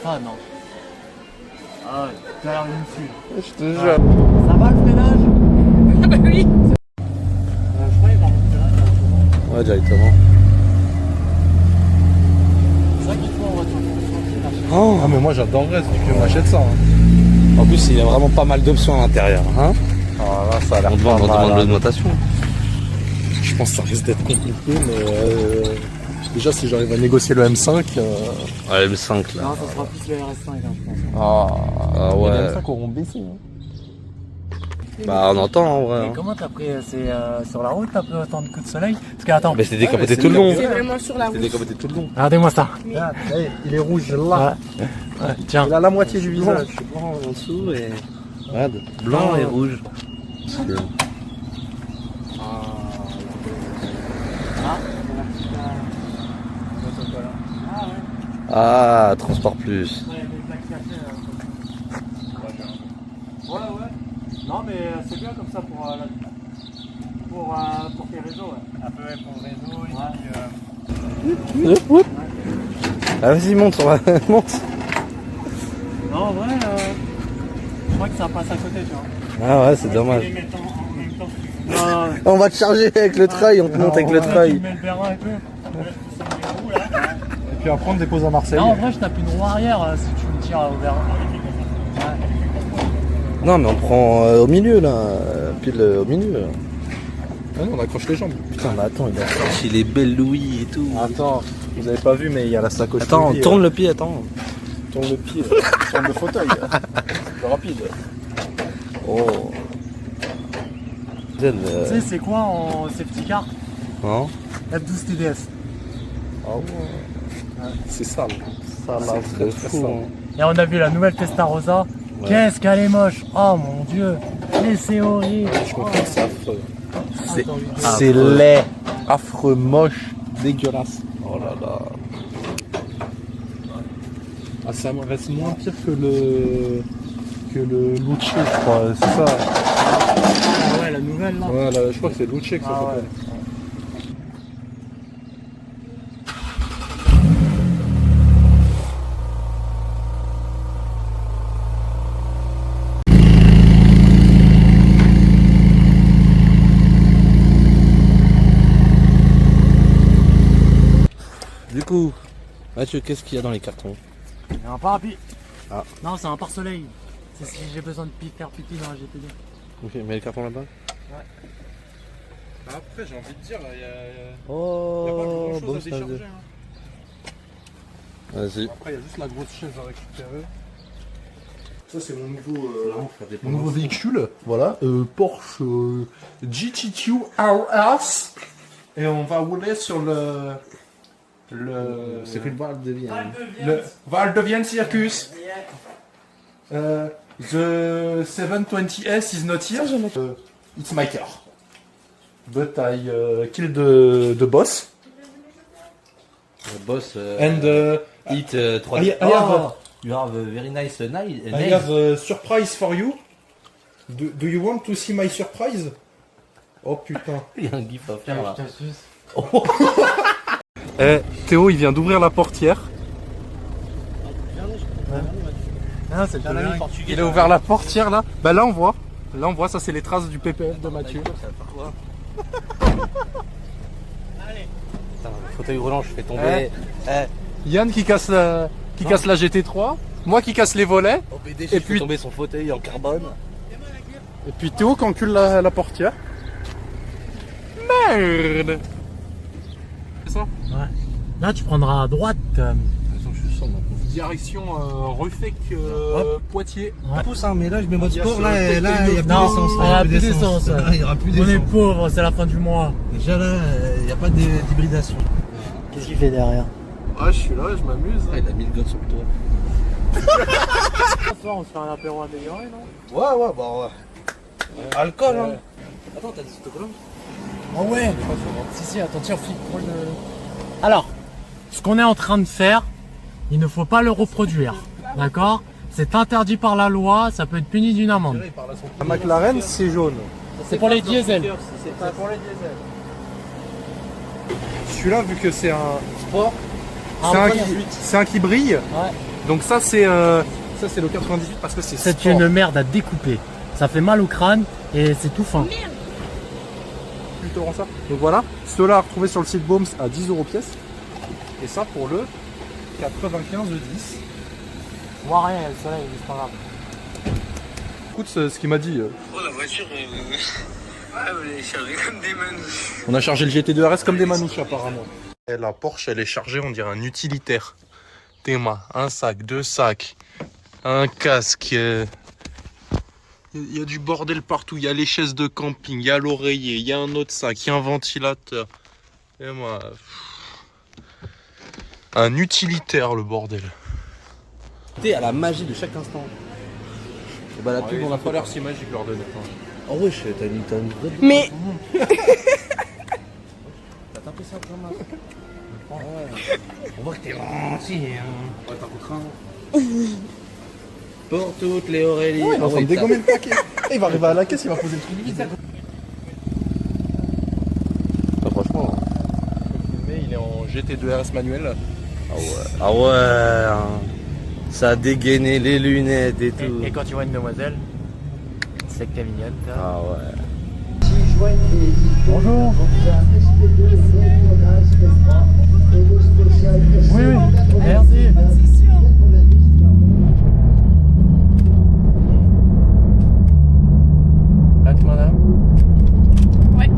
fan. Hein. Ah ouais, t'as l'air d'une fille. Je te jure. Ça va le freinage? Ah bah oui. Je croyais qu'on freinage. Ouais, directement. C'est ça qu'il faut en voiture. Oh. Ah mais moi j'adorerais si tu m'achètes ça. Hein. En plus, il y a vraiment pas mal d'options à l'intérieur. Hein, Ah là ça a l'air on demande pas mal, hein. l'augmentation. Je pense que ça risque d'être compliqué mais déjà si j'arrive à négocier le M5 Ouais, le 5 là. Non, ça sera plus le RS5, hein, je pense. Ah ouais. Les M5 auront baissé. Hein. Bah, on entend en vrai. Mais Hein. comment t'as pris, c'est sur la route, t'as pris autant de coups de soleil? Parce que attends, Mais c'est décapoté mais tout le long. C'est vraiment sur la C'est route. décapoté tout le long. regardez-moi ça. Ah, hey, il est rouge là. Ouais, tiens. Il a la moitié du visage. Blanc en dessous et. Regarde, blanc et rouge. Ah, transport plus. Ouais. Non, mais c'est bien comme ça pour tes réseaux. Ouais. Un peu pour le réseau. Et puis, Ah, vas-y, monte, on va. Monte. non, en vrai, je crois que ça passe à côté, tu vois. Ah, ouais, c'est dommage. Les mettre en même temps. Non, On va te charger avec le trail, on te monte avec le tu trail. mets le bérin et tout. Et puis après on dépose à Marseille. Non, en vrai, je tape une roue arrière si tu me tires au bérin. Non, mais on prend au milieu là. Pile au milieu. Là. Ah non, on accroche les jambes. Putain, mais attends, il a sorti les belles Louis et tout. Attends, vous avez pas vu mais il y a la sacoche. Attends, Louis, tourne le pied, attends. tourne le pied, tourne le fauteuil. C'est plus rapide. Oh. Tu sais, c'est quoi en safety car? Non. F12 TDS. Ah ouais. C'est sale. Ça là, c'est fou. Hein. Et on a vu la nouvelle Testarossa. Ouais. Qu'est-ce qu'elle est moche! Oh mon dieu! Mais c'est horrible! Je comprends que c'est affreux. C'est laid. Affreux, moche, dégueulasse. Oh là là. Ah, ça me reste moins pire que le Lucci, je crois. C'est ça. Ah ouais, la nouvelle là. Ouais, là, je crois que c'est Lucci que ça Ah ouais. s'appelle. Du coup, Mathieu, qu'est-ce qu'il y a dans les cartons? Il y a un parapluie. Ah. Non, c'est un pare-soleil. C'est si j'ai besoin de faire pipi dans la GTD. Ok, mets les cartons là-bas. Après, j'ai envie de dire, il y a Oh, pas grand-chose bon, à ça décharger. veut- Hein. Vas-y. Après, il y a juste la grosse chaise à récupérer. Ça, c'est mon nouveau véhicule. Voilà, Porsche GT2 RS. Et on va rouler sur le C'est que le bal devient. le Val de Vienne Circus. The 720S is not here. It's my car. But I killed the boss. Le boss. And Hit 3 I have- you have a very nice night. I have a surprise for you. Do you want to see my surprise? Oh putain. Il y a un gif à faire là. Eh, Théo, il vient d'ouvrir la portière. Ah, c'est le ami portugais. Il a ouvert la portière là. Bah là on voit. Là on voit, ça c'est les traces du PPF de Mathieu. Putain, le fauteuil roulant, je fais tomber. Yann qui casse la GT3. Moi qui casse les volets. Au PD, Et je fais puis- tomber son fauteuil en carbone. Et puis Théo qui encule la portière. Merde. C'est ça? Ouais. Là, tu prendras à droite. Je suis sombre maintenant. Direction Ruffec Poitiers. Pousse, hein, mais là je mets mode Il y a sport, ce là, côté il n'y a plus Non, d'essence. il y a plus d'essence. Là, il n'y aura plus On est d'essence. pauvres, c'est la fin du mois. Déjà là, il n'y a pas d'hybridation. Qu'est-ce qu'il fait derrière? Ah, je suis là, je m'amuse. Ah, il a mis le gosse sur le toit. Ce soir, on se fait un apéro amélioré, non? Ouais, bah ouais. Alcool, hein. Attends, t'as des autocollants? Ah ouais. Si, attends, tiens, flic, prends le... Alors, ce qu'on est en train de faire, il ne faut pas le reproduire. D'accord? C'est interdit par la loi, ça peut être puni d'une amende. La McLaren, c'est jaune. C'est pour les diesels. C'est pour les diesels. Celui-là, vu que c'est un Sport. c'est un qui brille, Ouais. Donc ça c'est le 98 parce que c'est C'est sport. une merde à découper. Ça fait mal au crâne et c'est tout fin. Plutôt rend ça. Donc voilà, ceux-là à retrouver sur le site Booms à 10 € pièce. Et ça pour le 95 de 10. Je vois rien, il y a le soleil, c'est pas grave. Écoute ce qu'il m'a dit. Oh la voiture, vous l'avez chargée comme des manouches. On a chargé le GT2 RS comme des manouches apparemment. Et la Porsche elle est chargée, on dirait un utilitaire. Théma, un sac, deux sacs, un casque. Il y a du bordel partout, il y a les chaises de camping, il y a l'oreiller, il y a un autre sac, il y a un ventilateur. Et moi, un utilitaire le bordel. T'es à la magie de chaque instant. Et bah la pub on a pas l'air si magique leur donner. Oh wesh, t'as une vraie. Mais T'as tapé ça quand même. Ouais. On voit que t'es gentil. Hein. Ouais, t'as contraint. Pour toutes les Aurélie. Il va me dégommer le paquet. Il va arriver à la caisse, il va poser le truc vite. Franchement. Mais il est en GT2 RS manuel. Ah ouais. Hein. Ça a dégainé les lunettes et tout. Et quand tu vois une demoiselle, c'est que t'es mignonne. Toi. Ah ouais. Bonjour. Oui, oui, merci. Prête, madame? Ouais.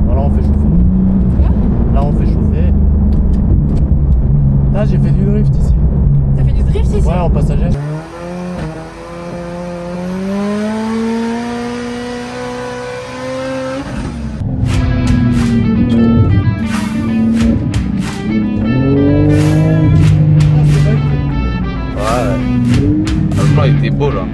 Là, on fait chauffer. Quoi? Là, on fait chauffer. Là, j'ai fait du drift ici. T'as fait du drift ici? Ouais, en passager. Le plan était beau là.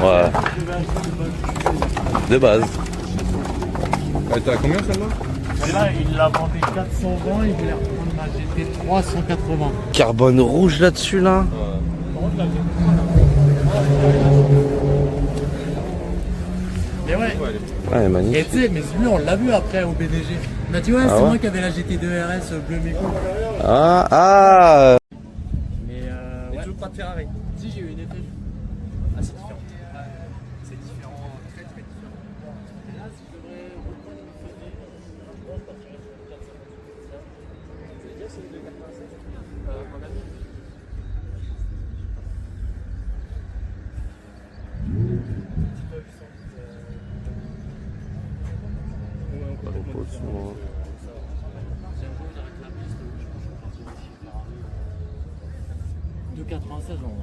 Ouais. De base. Elle était à combien celle-là? Là, il l'a vendu 420, il voulait reprendre ma GT 380. Carbone rouge là-dessus là. Mais ouais, Ouais, et magnifique. tu sais, mais lui, on l'a vu après au BDG. Il m'a dit, ouais, Ah c'est ouais moi qui avais la GT2 RS bleu méco. Ah. Mais ouais. Tu veux pas de Ferrari? Si, j'ai eu une effet. Ah, c'est différent. C'est différent, très très différent. Et là, si je devrais reprendre une série, je partirais sur le 450. Vous allez dire, c'est le 296 mon ami. De 96 ans.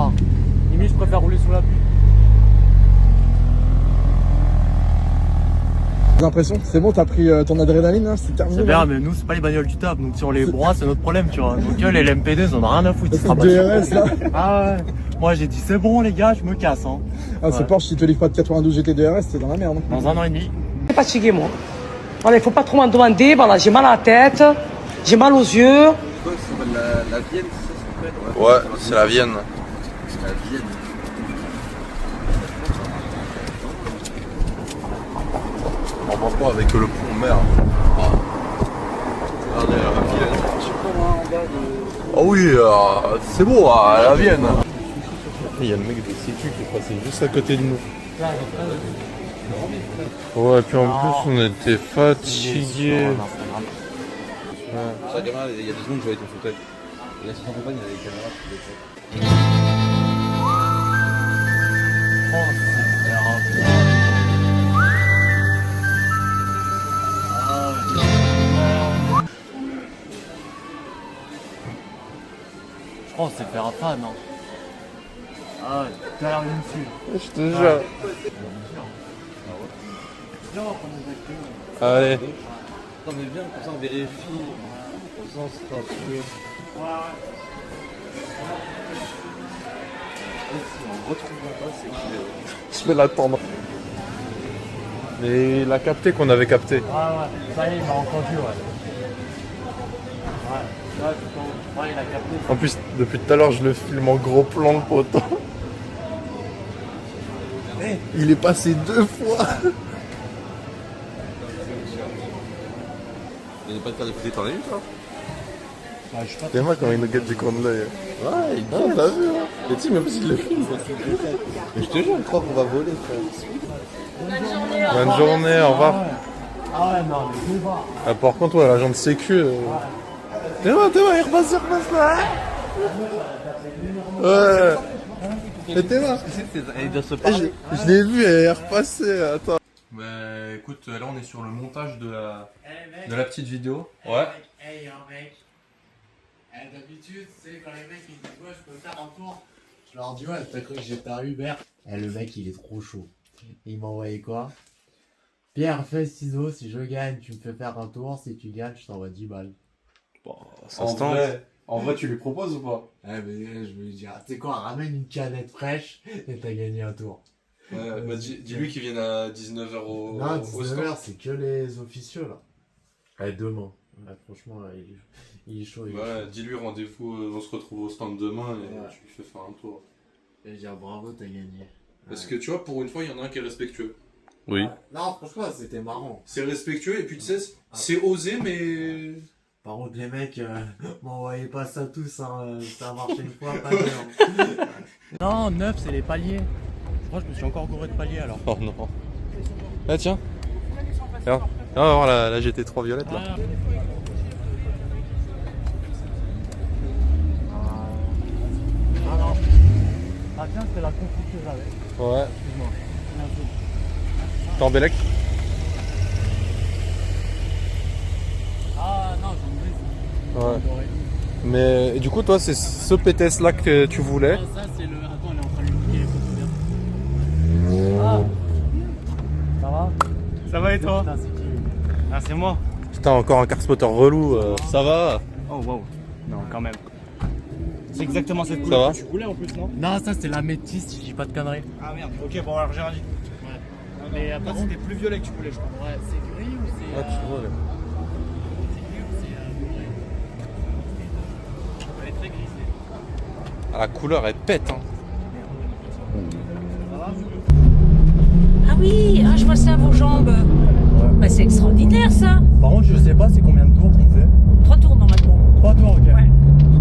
Ah, limite, je préfère rouler sous la pluie. J'ai l'impression, c'est bon, t'as pris ton adrénaline là, c'est terminé. C'est bien, mais nous, c'est pas les bagnoles du table, donc si on les broie, c'est notre problème, tu vois. Donc, les LMP2, ils en ont rien à foutre. C'est DRS là. Ah ouais. Moi, j'ai dit, c'est bon, les gars, je me casse, hein. Ah, ce Ouais. Porsche, s'il te livre pas de 92 GT DRS, t'es dans la merde. Dans 1 an et demi. Je suis fatigué, moi. Voilà, il faut pas trop m'en demander. Voilà, j'ai mal à la tête, j'ai mal aux yeux. La Vienne, c'est ça s'appelle? Ouais, c'est la Vienne. C'est la Vienne. On voit pas avec le pont mer. Regardez la Vienne. Ah oui, c'est beau, la Vienne. Il y a le mec de Sécu qui est passé juste à côté de nous. Ouais, puis en plus on était fatigués. Sa caméra, il y a 2 secondes, je voyais ton fauteuil. Et là, sur ton compagne, il y avait les caméras. Je pense que c'est faire un fan, non? Ah ouais, t'as l'air d'une dessus. Je te jure. Allez. Non, mais viens, comme ça on vérifie. Comme ça on sera sûr. Si on retrouvera pas, c'est qu'il est. Je vais l'attendre. Mais il a capté qu'on avait capté. Ah ouais, ça y est, il m'a entendu, ouais. Ouais, là, tout en haut. Ouais, il a capté. En plus, depuis tout à l'heure, je le filme en gros plan le poteau. Il est passé 2 fois. Il n'est pas de faire des photos, t'en as eu toi? T'es moi quand il nous guette du coin de l'œil. Ouais, il Ah, t'as vu, hein. Et tu sais, même s'il le filme. Mais je te jure, je crois qu'on va voler, frère. Bonne journée, au revoir. Ah ouais, non, mais je vais voir. Ah, par contre, ouais, l'agent de sécu. T'es moi, il repasse là. Ouais. Et t'es là. Il doit se Je l'ai vu, elle est repassée. Attends. Bah écoute, là on est sur le montage de la petite vidéo. Ouais. Hey, mec. D'habitude, tu sais, quand les mecs ils disent ouais, je peux faire un tour, je leur dis ouais, t'as cru que j'étais un Uber. Eh, le mec il est trop chaud. Il m'a envoyé quoi? Pierre, feuille, ciseaux, si je gagne, tu me fais faire un tour. Si tu gagnes, je t'envoie 10 balles. Bon, ça se tente. En vrai, tu lui proposes ou pas? Eh, mais je me dis, ah, tu sais quoi, ramène une canette fraîche et t'as gagné un tour. Ouais, bah dis-lui qu'il vienne à 19h au Non, au 19h, c'est que les officieux là. Eh, demain. Ouais, franchement, là, il est chaud. Il est Ouais, chaud. dis-lui rendez-vous, on se retrouve au stand demain et Ouais. tu lui fais faire un tour. Et dire bravo, t'as gagné. Parce que tu vois, pour une fois, il y en a un qui est respectueux. Oui. Non, franchement, c'était marrant. C'est respectueux et puis tu sais, c'est osé mais... Par contre, les mecs, m'envoyez pas ça tous, hein. Ça a marché une fois, pas deux. Non, 9, c'est les paliers. Je crois que je me suis encore gouré de paliers alors. Oh non. Ah tiens. Regarde. On va voir la GT3 violette là. Ah non. Ah tiens, c'est la config que j'avais. Ouais. Excuse-moi. Merci. T'es en Bélec? Ah non, j'ai une Ouais. Mais du coup, toi, c'est ce PTS là que tu voulais. Ça, c'est le. Attends, elle est en train de lui piquer les photos bien. Ah. Ça va? Ça va et toi? Putain, c'est qui? Ah, c'est moi. Putain, encore un car spotter relou. Ça va? Oh wow. Non, quand même. C'est exactement cette Ça couleur va que tu voulais en plus, non? Non, ça c'est la métisse, si je dis pas de conneries. Ah merde, ok, bon alors j'ai rien dit. Ouais. Mais après c'était plus violet que tu voulais, je crois. Ouais, c'est gris ou c'est. Ah, tu vois, là. C'est gris ou c'est doré? Elle est très grise. Ah, la couleur, elle pète. Hein. Ah oui, ah, je vois ça, vos jambes. Bah, c'est extraordinaire ça. Par contre, je sais pas c'est combien de tours qu'on fait. 3 tours normalement. 3 tours, ok. Ouais.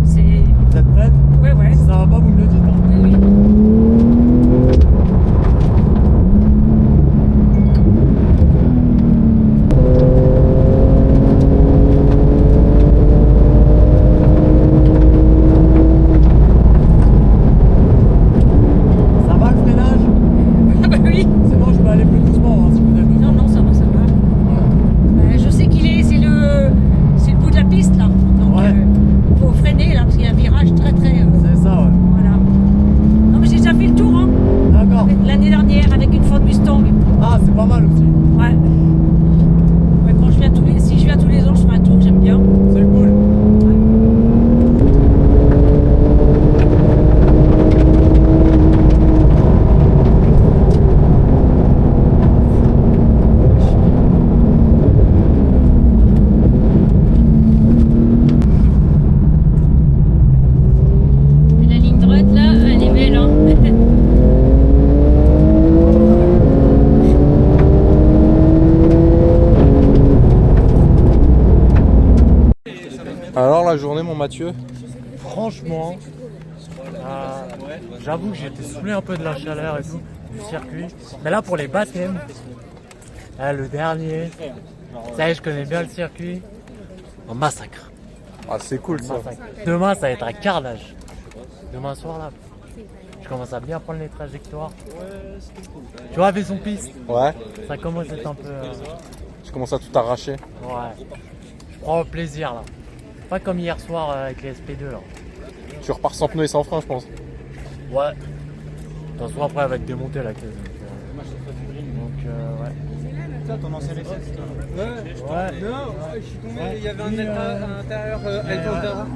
C'est. Vous êtes prête? Ouais, ouais. Si ça va pas, vous me le dites. Hein. Oui, oui. Ça va le freinage? Ah bah oui. C'est bon, je peux aller plus doucement hein, si vous avez besoin. Non, non, ça va, ça va. Je sais qu'il est, c'est le bout de la piste là. Donc, Ouais. faut freiner là parce qu'il y a un virage très très. C'est ça, ouais. Voilà. la journée, mon Mathieu? Franchement, j'avoue que j'ai été saoulé un peu de la chaleur et tout, du circuit. Mais là, pour les baptêmes, le dernier, ça y est, je connais bien le circuit. Un massacre. Ah, c'est cool ça. Demain, ça va être un carnage. Demain soir, là, je commence à bien prendre les trajectoires. Tu vois, avec son piste, Ouais. ça commence à être un peu... Je commence à tout arracher. Ouais. Je prends plaisir, là. Pas comme hier soir avec les SP2, là. Tu repars sans pneus et sans frein, je pense. Ouais. De toute façon, après, elle va être démontée, la caisse. Donc, ouais. Ça, ton ancien essai? Ouais. Non, je suis tombé, il y avait un Delta à l'intérieur, Delta.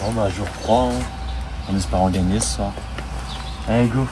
Bon bah jour 3, hein, en espérant gagner ce soir. Allez go.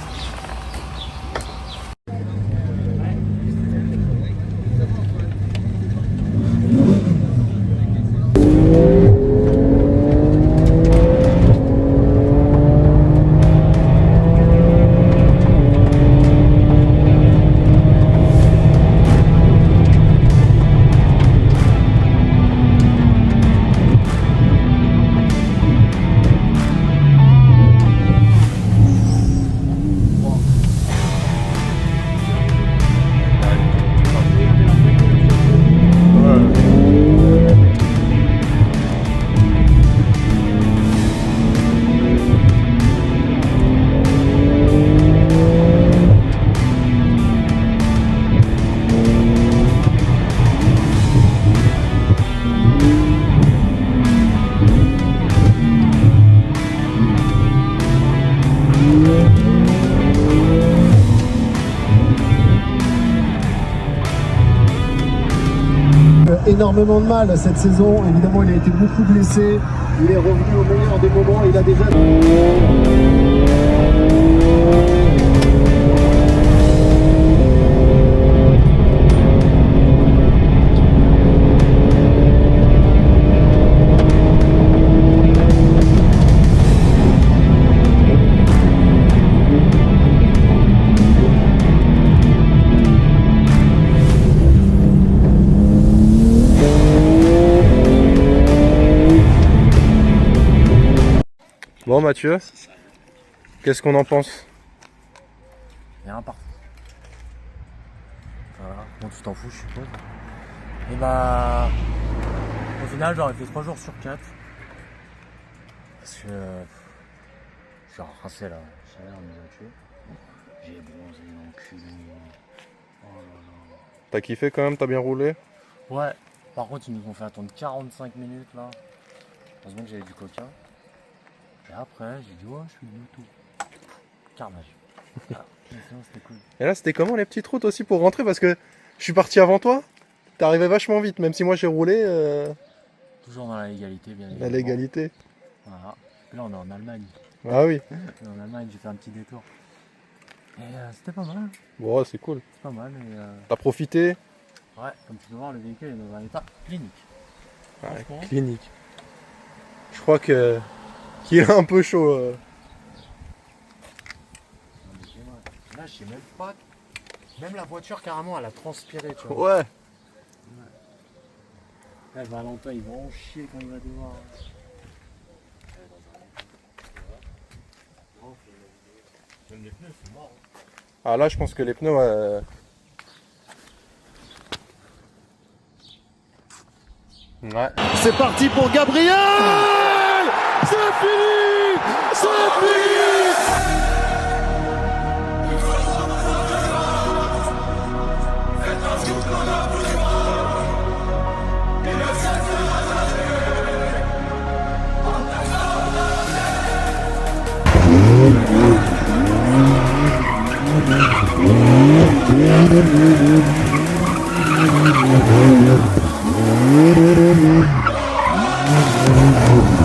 Énormément de mal cette saison, évidemment il a été beaucoup blessé, il est revenu au meilleur des moments, il a déjà... Bon Mathieu, qu'est-ce qu'on en pense? Rien partout. Voilà, bon tu t'en fous je suppose. Et bah au final j'aurais fait 3 jours sur 4. Parce que je suis rincé là. J'ai bronzé l'enculé. Oh là là. T'as kiffé quand même? T'as bien roulé? Ouais, par contre ils nous ont fait attendre 45 minutes là. Heureusement que j'avais du coca. Et après j'ai dit ouais je suis de tout. Carnage. Voilà. Sinon c'était cool. Et là c'était comment les petites routes aussi pour rentrer? Parce que je suis parti avant toi. T'es arrivé vachement vite, même si moi j'ai roulé Toujours dans la légalité bien évidemment. la légalité. Voilà. Là on est en Allemagne. Ah oui. On est en Allemagne, j'ai fait un petit détour. Et c'était pas mal. Bon c'est cool. C'est pas mal. Et, T'as profité? ouais, comme tu peux voir le véhicule est dans un état clinique. Ouais, Franchement. clinique. Je crois que qu'il est un peu chaud. Là je sais même pas. Même la voiture carrément elle a transpiré tu vois. Ouais. Là, Valentin il va en chier quand il va devoir. Même les pneus sont morts. Ah là je pense que les pneus... Ouais. C'est parti pour Gabriel. C'est fini. C'est fini. Voilà.